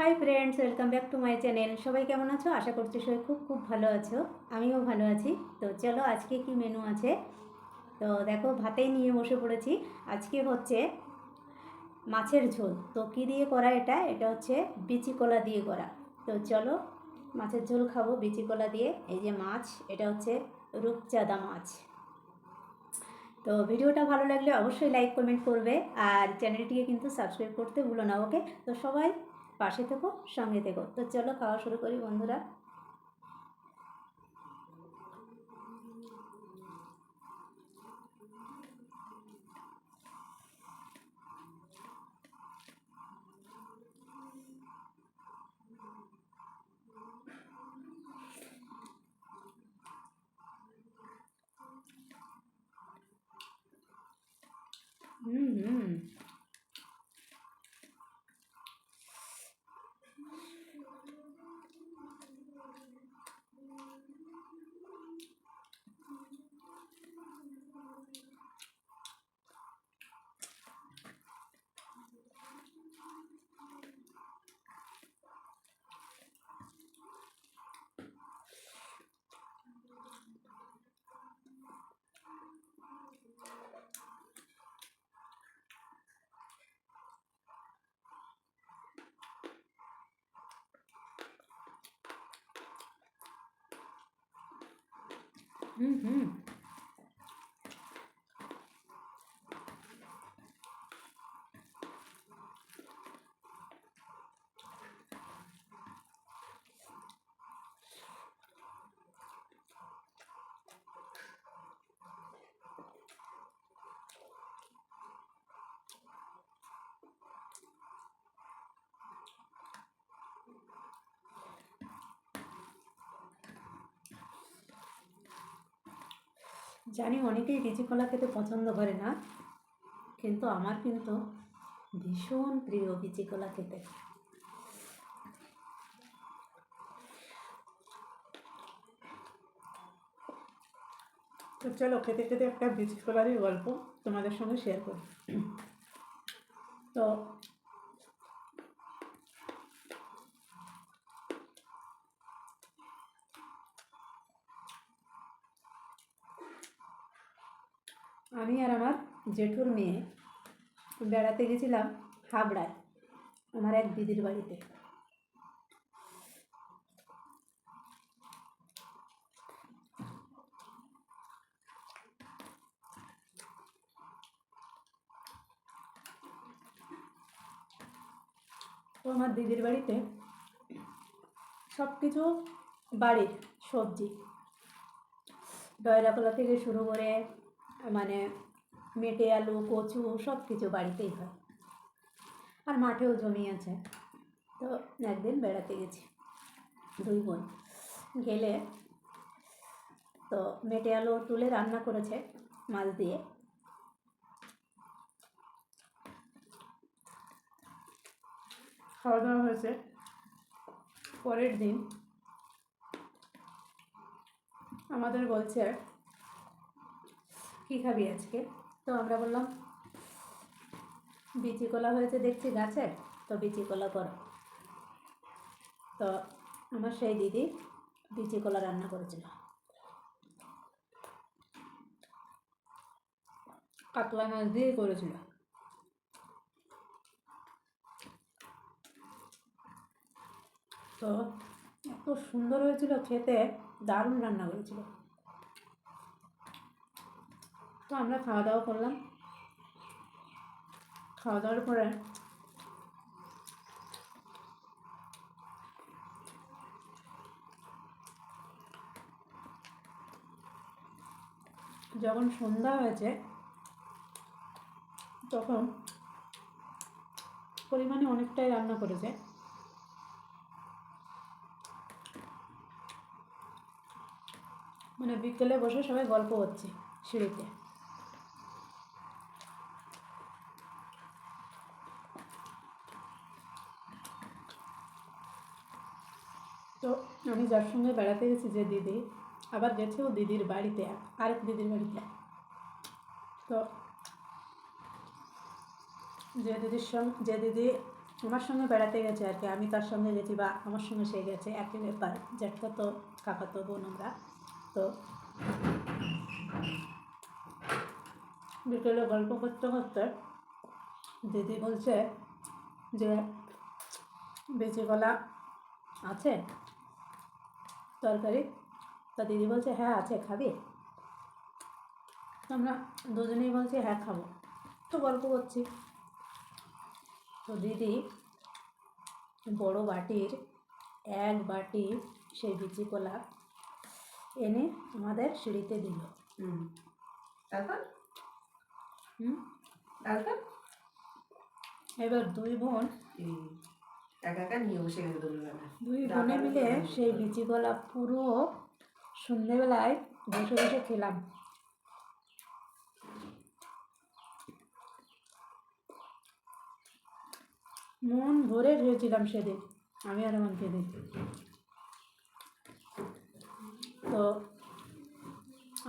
Hi friends, welcome back to my channel. সবাই কেমন আছো? আশা করছি সবাই খুব খুব ভালো আছো। আমিও ভালো আছি। তো চলো আজকে কি মেনু আছে। তো দেখো, ভাতেই নিয়ে বসে পড়েছি। আজকে হচ্ছে মাছের ঝোল। তো কী দিয়ে করা এটা? এটা হচ্ছে বিচি কলা দিয়ে করা। তো চলো মাছের ঝোল খাবো বিচি কলা দিয়ে। এই যে মাছ, এটা হচ্ছে রূপচাঁদা মাছ। তো ভিডিওটা ভালো লাগলে অবশ্যই লাইক কমেন্ট করবে, আর চ্যানেলটিকে কিন্তু সাবস্ক্রাইব করতে ভুলো না। ওকে, তো সবাই পাশে থেকো, সঙ্গে থেকো। তো চলো খাওয়া শুরু করি বন্ধুরা। হুম হুম হুম হুম জানি অনেকেই বিচি কলা খেতে পছন্দ করে না, কিন্তু আমার কিন্তু ভীষণ প্রিয় বিচি কলা খেতে। তো চলো খেতে খেতে একটা বিচি কলারই গল্প তোমাদের সঙ্গে শেয়ার করি। তো আমি আর আমার জেঠুর মেয়ে বেড়াতে গেছিলাম হাবড়ায়, আমার এক দিদির বাড়িতে। তো আমার দিদির বাড়িতে সব কিছু বাড়ির সবজি, ডয়রা কলা থেকে শুরু করে মানে মেটে আলু, কচু, সব কিছু বাড়িতেই হয়। আর মাঠেও জমি আছে। তো একদিন বেড়াতে গেছি দুই বোন। গেলে তো মেটে আলু তুলে রান্না করেছে মাছ দিয়ে। খাওয়া দাওয়া হয়েছে। পরের দিন আমাদের বলছে, কী খাবি আজকে? তো আমরা বললাম, বিচি কলা হয়েছে দেখছি গাছে, তো বিচি কলা করো। তো আমার সেই দিদি বিচি কলা রান্না করেছিল, কাতলা মাছ দিয়েই করেছিল। তো এত সুন্দর হয়েছিল খেতে, দারুণ রান্না করেছিল। তো আমরা খাওয়া দাওয়া করলাম। খাওয়া দাওয়ার পরে যখন সন্ধ্যা হয়েছে, তখন পরিমাণে অনেকটাই রান্না করেছে। মানে বিকেলে বসে সবাই গল্প হচ্ছে সিঁড়িতে। তো আমি যার সঙ্গে বেড়াতে গেছি, যে দিদি, আবার গেছেও দিদির বাড়িতে, আরেক দিদির বাড়িতে। তো যে দিদির আমার সঙ্গে বেড়াতে গেছে আর কি, আমি তার সঙ্গে গেছি বা আমার সঙ্গে সে গেছে, একই ব্যাপার। জ্যাঠতো কাকাতো বোন আমরা। তো বিকেলে গল্প করতে করতে দিদি বলছে যে বেঁচে গলা আছে তরকারি। তা দিদি বলছে হ্যাঁ আছে, খাবি? তো আমরা দুজনেই বলছি হ্যাঁ খাবো। তো গল্প করছি, তো দিদি বড় বাটির 1 বাটি সেই বিচি কলা এনে আমাদের সিঁড়িতে দিল। তারপর হুম তারপর এবার দুই বোন একা একা নিয়ে বসে গেছে দুপুরবেলা। দুই বোনে মিলে সেই বিচি কলা পুরো সন্ধেবেলায় বসে বসে খেলাম। মন ভরে খেয়েছিলাম সেদিন, আমি আর আমার দিদি। তো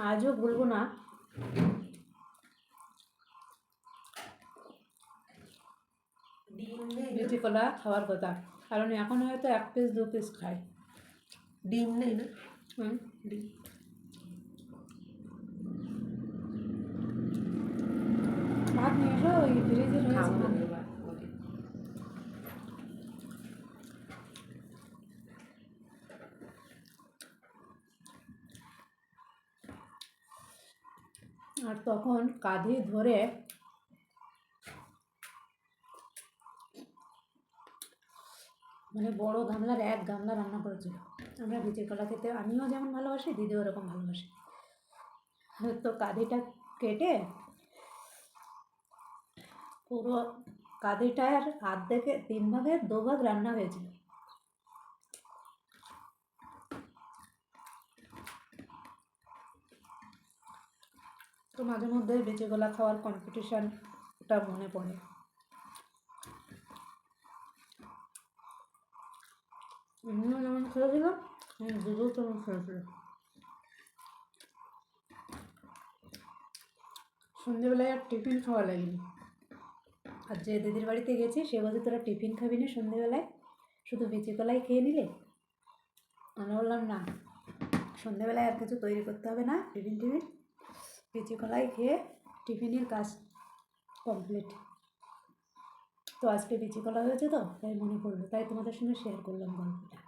আজও ভুলবো না। ডিম নেই না? বিচি কলা খাওয়ার কথা, কারণ এখন হয়তো 1 পিস 2 পিস খাই। ডিম নেই না? হুম ডিম ভাত নিয়ে এসো, ওই ফ্রিজে রয়েছে খাবো ভাত। এবার ওকে। আর তখন কাঁধে ধরে মানে বড় গামলার 1 গামলা রান্না করেছিল। আমরা বিচি কলা খেতে আমিও যেমন ভালোবাসি, দিদিও ওরকম ভালোবাসে। তো কাঁধিটা কেটে পুরো কাঁধিটার অর্ধেকে 3 ভাগের 2 ভাগ রান্না হয়েছিল। তো মাঝে মধ্যে বেঁচে গলা খাওয়ার কম্পিটিশানটা মনে পড়ে। আমিও যেমন খেয়েছিলাম, দিদিও তেমন খেয়েছিল। সন্ধেবেলায় আর টিফিন খাওয়া লাগেনি। আর যে দিদির বাড়িতে গেছি সে বলছে তোরা টিফিন খাবি না সন্ধেবেলায়, শুধু বেঁচে কলাই খেয়ে নিলে। আমি বললাম না, সন্ধেবেলায় আর কিছু তৈরি করতে হবে না, টিফিন বেঁচে কলাই খেয়ে টিফিনের কাজ কমপ্লিট। তো আজকে বেঁচে কলা হয়েছে তো তাই মনে পড়লো, তাই তোমাদের সঙ্গে শেয়ার করলাম গল্পটা।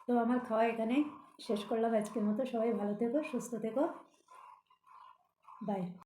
তো আমার খাওয়া এখানেই শেষ করলাম আজকের মতো। সবাই ভালো থেকো, সুস্থ থেকো, বাই।